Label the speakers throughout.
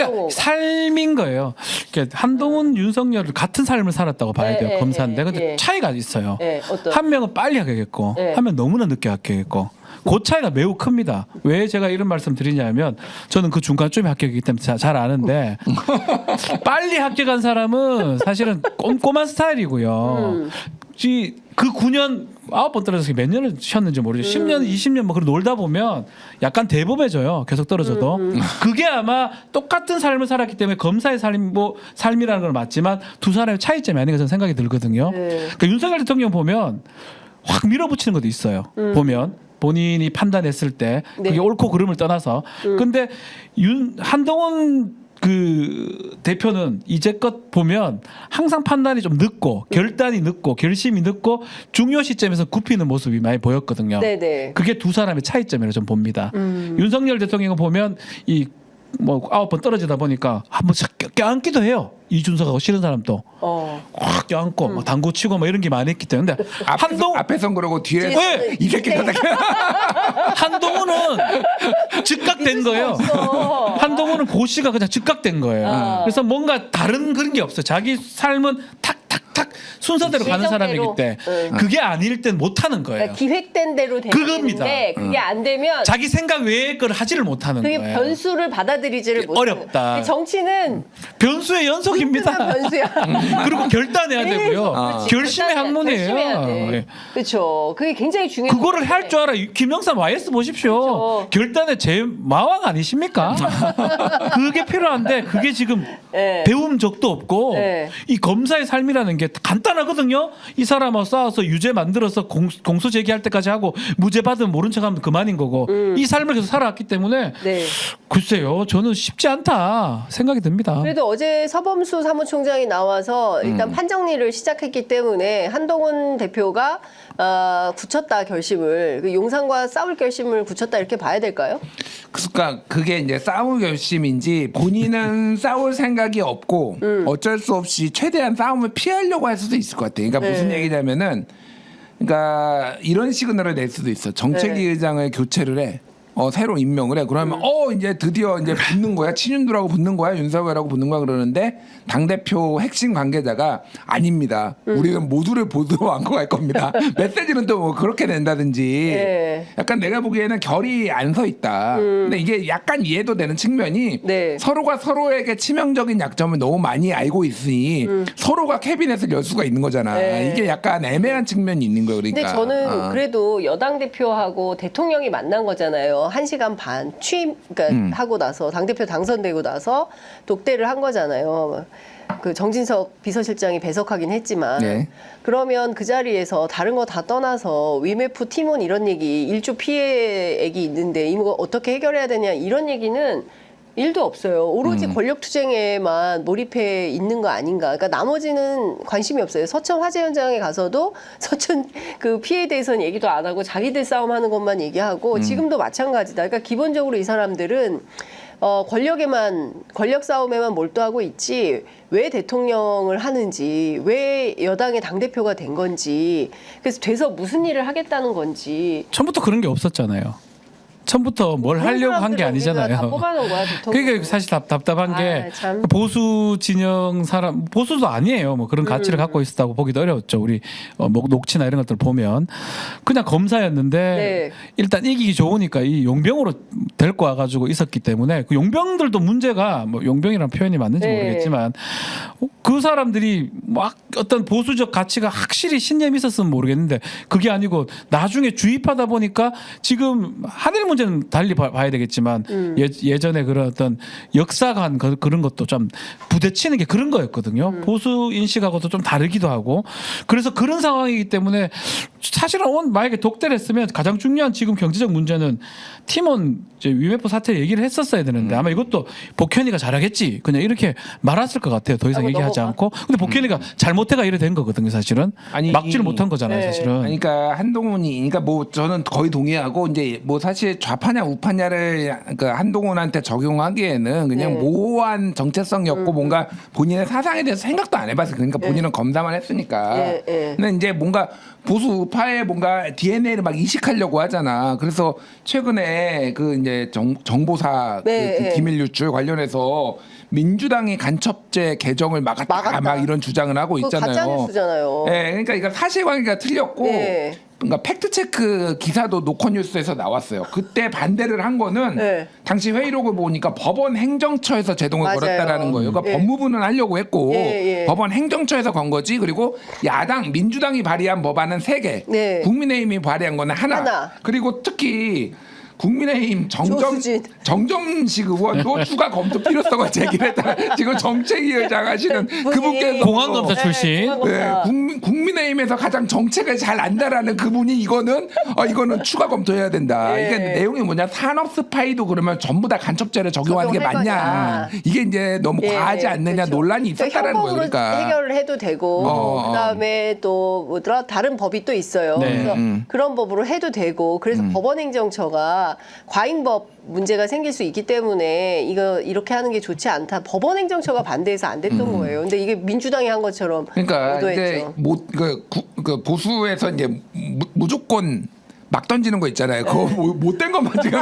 Speaker 1: 한동훈.
Speaker 2: 삶인 거예요. 그러니까 한동훈, 윤석열을 같은 삶을 살았다고 봐야 돼요. 검사인데. 근데 차이가 있어요.
Speaker 1: 어떤?
Speaker 2: 한 명은 빨리 합격했고 한 명은 너무나 늦게 합격했고 그 차이가 매우 큽니다. 왜 제가 이런 말씀 드리냐면 저는 그 중간쯤에 합격이기 때문에 잘 아는데 빨리 합격한 사람은 사실은 꼼꼼한 스타일이고요. 그 9년 9번 떨어져서 몇 년을 쉬었는지 모르죠. 10년, 20년 뭐 그런 놀다 보면 약간 대범해져요. 계속 떨어져도. 그게 아마 똑같은 삶을 살았기 때문에 검사의 삶이라는 건 맞지만 두 사람의 차이점이 아닌가 저는 생각이 들거든요. 그러니까 윤석열 대통령 보면 확 밀어붙이는 것도 있어요. 보면. 본인이 판단했을 때 그게 옳고 그름을 떠나서. 근데 한동훈 그 대표는 이제껏 보면 항상 판단이 좀 늦고 결단이 늦고 결심이 늦고 중요 시점에서 굽히는 모습이 많이 보였거든요.
Speaker 1: 네네.
Speaker 2: 그게 두 사람의 차이점이라고 좀 봅니다. 윤석열 대통령은 보면 이 뭐 9번 떨어지다 보니까 한번 껴안기도 해요. 이준석하고 싫은 사람도 확 껴안고 막 당구 치고 뭐 이런 게 많이 했기 때문에. 근데
Speaker 3: 앞에선 그러고 뒤에 이 새끼
Speaker 2: 한동훈은 즉각된 거예요. 한동훈은 고시가 그냥 즉각된 거예요. 그래서 뭔가 다른 그런 게 없어요. 자기 삶은 탁탁탁 순서대로 가는 사람이기 때문에 그게 아닐 땐 못하는 거예요.
Speaker 1: 그러니까 기획된 대로
Speaker 2: 그겁니다.
Speaker 1: 되는데 그게 안 되면
Speaker 2: 자기 생각 외의 걸 하지를 못하는
Speaker 1: 그게
Speaker 2: 거예요.
Speaker 1: 변수를 받아들이지를 못해요.
Speaker 2: 어렵다.
Speaker 1: 정치는
Speaker 2: 변수의 연속입니다.
Speaker 1: 변수야.
Speaker 2: 그리고 결단해야 되고요.
Speaker 1: 그렇지.
Speaker 2: 결심의
Speaker 1: 결심해야
Speaker 2: 학문이에요.
Speaker 1: 돼.
Speaker 2: 예.
Speaker 1: 그렇죠. 그게 굉장히 중요해요.
Speaker 2: 그거를 할 줄 알아. 김영삼 YS 보십시오.
Speaker 1: 그렇죠.
Speaker 2: 결단의 제 마왕 아니십니까? 그게 필요한데 그게 지금 배운 적도 없고 이 검사의 삶이라는 게 간단하거든요. 이 사람하고 싸워서 유죄 만들어서 공소 제기할 때까지 하고 무죄 받으면 모른 척하면 그만인 거고 이 삶을 계속 살아왔기 때문에 글쎄요. 저는 쉽지 않다 생각이 듭니다.
Speaker 1: 그래도 어제 서범수 사무총장이 나와서 일단 판정리를 시작했기 때문에 한동훈 대표가 굳혔다 결심을 용산과 싸울 결심을 굳혔다 이렇게 봐야 될까요?
Speaker 3: 그러니까 그게 이제 싸울 결심인지 본인은 싸울 생각이 없고 어쩔 수 없이 최대한 싸움을 피하려고 할 수도 있을 것 같아요. 그러니까 무슨 얘기냐면은 그러니까 이런 시그널을 낼 수도 있어. 정책위 의장을 교체를 해. 새로 임명을 해. 그러면 이제 드디어 이제 붙는 거야. 친윤들하고 붙는 거야. 윤석열하고 붙는 거야. 그러는데 당대표 핵심 관계자가 아닙니다. 우리는 모두를 보도로 안고 갈 겁니다. 메시지는 또 뭐 그렇게 낸다든지 약간 내가 보기에는 결이 안 서 있다. 근데 이게 약간 이해도 되는 측면이 서로가 서로에게 치명적인 약점을 너무 많이 알고 있으니 서로가 캐비넷을 열 수가 있는 거잖아. 이게 약간 애매한 측면이 있는 거예요. 그러니까.
Speaker 1: 근데 저는 그래도 여당 대표하고 대통령이 만난 거잖아요. 1시간 반 그러니까 하고 나서 당대표 당선되고 나서 독대를 한 거잖아요. 그 정진석 비서실장이 배석하긴 했지만 그러면 그 자리에서 다른 거 다 떠나서 위메프 팀원 이런 얘기 1조 피해액이 있는데 이거 어떻게 해결해야 되냐 이런 얘기는 1도 없어요. 오로지 권력 투쟁에만 몰입해 있는 거 아닌가. 그러니까 나머지는 관심이 없어요. 서천 화재 현장에 가서도 서천 그 피해에 대해서는 얘기도 안 하고 자기들 싸움하는 것만 얘기하고 지금도 마찬가지다. 그러니까 기본적으로 이 사람들은 권력 싸움에만 몰두하고 있지 왜 대통령을 하는지 왜 여당의 당대표가 된 건지 그래서 돼서 무슨 일을 하겠다는 건지
Speaker 2: 처음부터 그런 게 없었잖아요. 처음부터 뭘 하려고 한 게 아니잖아요.
Speaker 1: 다 뽑아놓은 거야,
Speaker 2: 그러니까 사실 답답한 게 보수 진영 사람 보수도 아니에요. 뭐 그런 가치를 갖고 있었다고 보기도 어려웠죠. 우리 녹취나 이런 것들 보면 그냥 검사였는데 일단 이기기 좋으니까 이 용병으로 데리고 와가지고 있었기 때문에 그 용병들도 문제가 뭐 용병이라는 표현이 맞는지 모르겠지만 그 사람들이 막 어떤 보수적 가치가 확실히 신념이 있었으면 모르겠는데 그게 아니고 나중에 주입하다 보니까 지금 한일 문제는 달리 봐야 되겠지만 예전에 그런 어떤 역사관 그런 것도 좀 부대치는 게 그런 거였거든요. 보수 인식하고도 좀 다르기도 하고 그래서 그런 상황이기 때문에 사실은 만약에 독대를 했으면 가장 중요한 지금 경제적 문제는 팀원 위메프 사태 얘기를 했었어야 되는데 아마 이것도 복현이가 잘하겠지 그냥 이렇게 말았을 것 같아요. 더 이상 얘기하지 않고 근데 복현이가 잘못해가 이래 된 거거든요 사실은.
Speaker 3: 아니,
Speaker 2: 막지를 못한 거잖아요
Speaker 1: 네.
Speaker 2: 사실은.
Speaker 3: 아니, 그러니까 한동훈이 그러니까 뭐 저는 거의 동의하고 이제 뭐 사실 좌파냐 우파냐를 그러니까 한동훈한테 적용하기에는 그냥
Speaker 1: 네.
Speaker 3: 모호한 정체성이 없고 뭔가 본인의 사상에 대해서 생각도 안 해봤어요. 그러니까 본인은 검사만 했으니까.
Speaker 1: 네, 네.
Speaker 3: 근데 이제 뭔가 보수 우파의 뭔가 DNA를 막 이식하려고 하잖아. 그래서 최근에 그 이제 정보사
Speaker 1: 네,
Speaker 3: 그
Speaker 1: 네.
Speaker 3: 기밀 유출 관련해서 민주당이 간첩죄 개정을 막았다 막 이런 주장을 하고
Speaker 1: 그거
Speaker 3: 있잖아요.
Speaker 1: 가짜뉴스잖아요.
Speaker 3: 네, 그러니까 이거 사실관계가 틀렸고,
Speaker 1: 네.
Speaker 3: 그러니까 팩트 체크 기사도 노컷뉴스에서 나왔어요. 그때 반대를 한 거는
Speaker 1: 네.
Speaker 3: 당시 회의록을 보니까 법원 행정처에서 제동을
Speaker 1: 맞아요.
Speaker 3: 걸었다라는 거예요. 그러니까
Speaker 1: 예.
Speaker 3: 법무부는 하려고 했고
Speaker 1: 예, 예.
Speaker 3: 법원 행정처에서 건 거지. 그리고 야당 민주당이 발의한 법안은 3개,
Speaker 1: 네.
Speaker 3: 국민의힘이 발의한 거는 하나.
Speaker 1: 하나.
Speaker 3: 그리고 특히 국민의힘
Speaker 1: 조수진.
Speaker 3: 정점식 의원도 추가 검토 필요성을 제기했다. 지금 정책위의장 하시는 그분께서
Speaker 2: 공안검사 출신.
Speaker 1: 네, 공안검사.
Speaker 3: 국민의힘에서 가장 정책을 잘 안다라는 그분이 이거는 추가 검토해야 된다.
Speaker 1: 네.
Speaker 3: 이게 내용이 뭐냐 산업 스파이도 그러면 전부 다 간첩죄를 적용하는 게
Speaker 1: 적용할
Speaker 3: 맞냐.
Speaker 1: 거냐.
Speaker 3: 이게 이제 너무
Speaker 1: 예,
Speaker 3: 과하지 않느냐
Speaker 1: 그렇죠.
Speaker 3: 논란이 있었다라는 거예요.
Speaker 1: 형법으로
Speaker 3: 그러니까.
Speaker 1: 해결을 해도 되고 그다음에 또 뭐더라 다른 법이 또 있어요.
Speaker 2: 네.
Speaker 1: 그래서 그런 법으로 해도 되고 그래서 법원행정처가 과잉법 문제가 생길 수 있기 때문에 이거 이렇게 하는 게 좋지 않다. 법원행정처가 반대해서 안 됐던 거예요. 근데 이게 민주당이 한 것처럼
Speaker 3: 그러니까 이제
Speaker 1: 의도했죠.
Speaker 3: 그 보수에서 이제 무조건 막 던지는 거 있잖아요. 그거 못된 것만 지금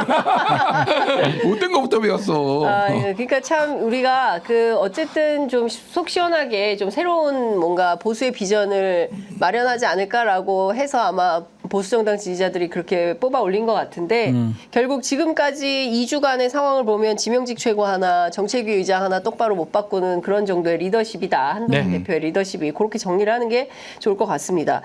Speaker 3: 못된 것부터 배웠어.
Speaker 1: 아, 예. 그러니까 참 우리가 그 어쨌든 좀 속 시원하게 좀 새로운 뭔가 보수의 비전을 마련하지 않을까라고 해서 아마 보수 정당 지지자들이 그렇게 뽑아 올린 것 같은데 결국 지금까지 2주간의 상황을 보면 지명직 최고 하나, 정책위 의장 하나 똑바로 못 바꾸는 그런 정도의 리더십이다. 한동훈
Speaker 2: 네.
Speaker 1: 대표의 리더십이 그렇게 정리를 하는 게 좋을 것 같습니다.